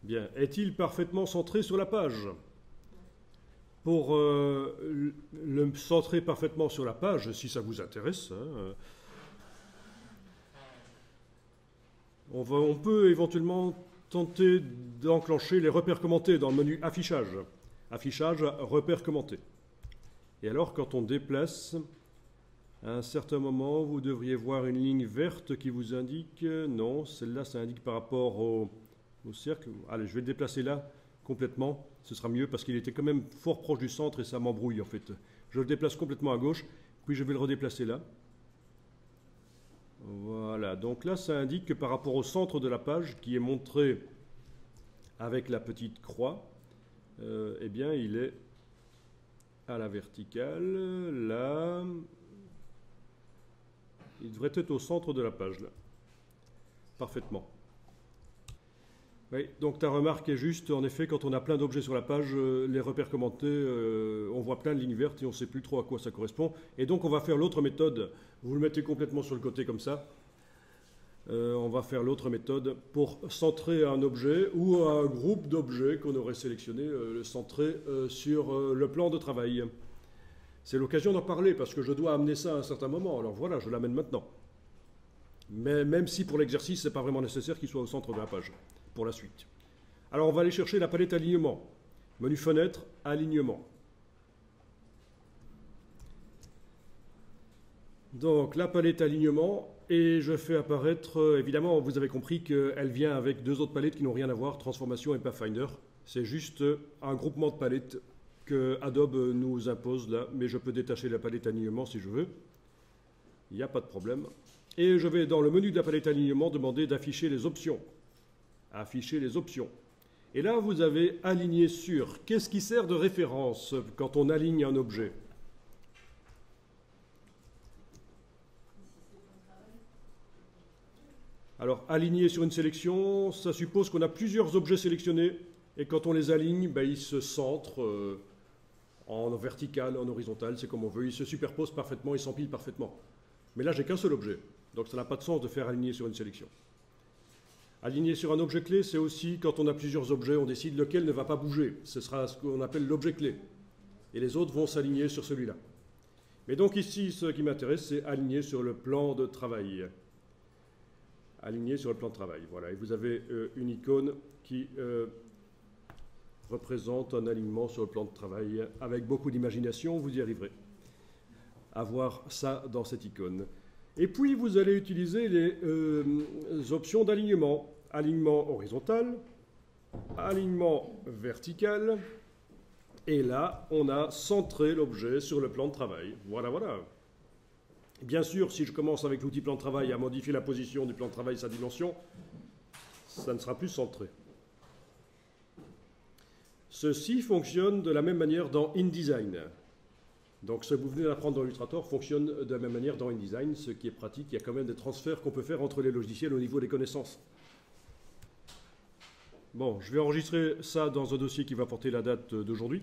Bien. Est-il parfaitement centré sur la page? Pour le centrer parfaitement sur la page, si ça vous intéresse, hein, on peut éventuellement tenter d'enclencher les repères commentés dans le menu affichage. Affichage, repères commentés. Et alors, quand on déplace, à un certain moment, vous devriez voir une ligne verte qui vous indique... Non, celle-là, ça indique par rapport au cercle. Allez, je vais le déplacer là, complètement. Ce sera mieux parce qu'il était quand même fort proche du centre et ça m'embrouille en fait. Je le déplace complètement à gauche, puis je vais le redéplacer là. Voilà, donc là, ça indique que par rapport au centre de la page, qui est montré avec la petite croix, eh bien, il est à la verticale, là. Il devrait être au centre de la page, là. Parfaitement. Oui, donc ta remarque est juste, en effet, quand on a plein d'objets sur la page, les repères commentés, on voit plein de lignes vertes et on ne sait plus trop à quoi ça correspond. Et donc on va faire l'autre méthode, vous le mettez complètement sur le côté comme ça. On va faire l'autre méthode pour centrer un objet ou un groupe d'objets qu'on aurait sélectionné, le centrer sur le plan de travail. C'est l'occasion d'en parler parce que je dois amener ça à un certain moment. Alors voilà, je l'amène maintenant. Mais même si pour l'exercice, ce n'est pas vraiment nécessaire qu'il soit au centre de la page pour la suite. Alors on va aller chercher la palette alignement. Menu fenêtre, alignement. Donc la palette alignement, et je fais apparaître, évidemment vous avez compris qu'elle vient avec deux autres palettes qui n'ont rien à voir, Transformation et Pathfinder. C'est juste un groupement de palettes que Adobe nous impose là, mais je peux détacher la palette alignement si je veux. Il n'y a pas de problème. Et je vais dans le menu de la palette alignement demander d'afficher les options. Afficher les options. Et là, vous avez aligné sur. Qu'est-ce qui sert de référence quand on aligne un objet? Alors, aligner sur une sélection, ça suppose qu'on a plusieurs objets sélectionnés. Et quand on les aligne, ben, ils se centrent en vertical, en horizontal, c'est comme on veut. Ils se superposent parfaitement, ils s'empilent parfaitement. Mais là, j'ai qu'un seul objet. Donc, ça n'a pas de sens de faire aligner sur une sélection. Aligner sur un objet clé, c'est aussi quand on a plusieurs objets, on décide lequel ne va pas bouger. Ce sera ce qu'on appelle l'objet clé. Et les autres vont s'aligner sur celui-là. Mais donc ici, ce qui m'intéresse, c'est aligner sur le plan de travail. Aligner sur le plan de travail. Voilà. Et vous avez une icône qui représente un alignement sur le plan de travail. Avec beaucoup d'imagination, vous y arriverez à voir ça dans cette icône. Et puis, vous allez utiliser les options d'alignement. Alignement horizontal, alignement vertical. Et là, on a centré l'objet sur le plan de travail. Voilà, voilà. Bien sûr, si je commence avec l'outil plan de travail à modifier la position du plan de travail, sa dimension, ça ne sera plus centré. Ceci fonctionne de la même manière dans InDesign. Donc ce que vous venez d'apprendre dans Illustrator fonctionne de la même manière dans InDesign, ce qui est pratique. Il y a quand même des transferts qu'on peut faire entre les logiciels au niveau des connaissances. Bon, je vais enregistrer ça dans un dossier qui va porter la date d'aujourd'hui.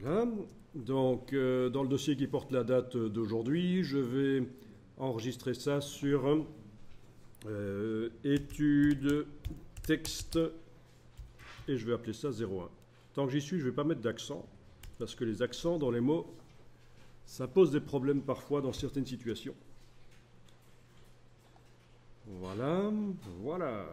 Voilà. Donc dans le dossier qui porte la date d'aujourd'hui, je vais enregistrer ça sur études texte et je vais appeler ça 01. Tant que j'y suis, je ne vais pas mettre d'accent. Parce que les accents dans les mots, ça pose des problèmes parfois dans certaines situations. Voilà, voilà.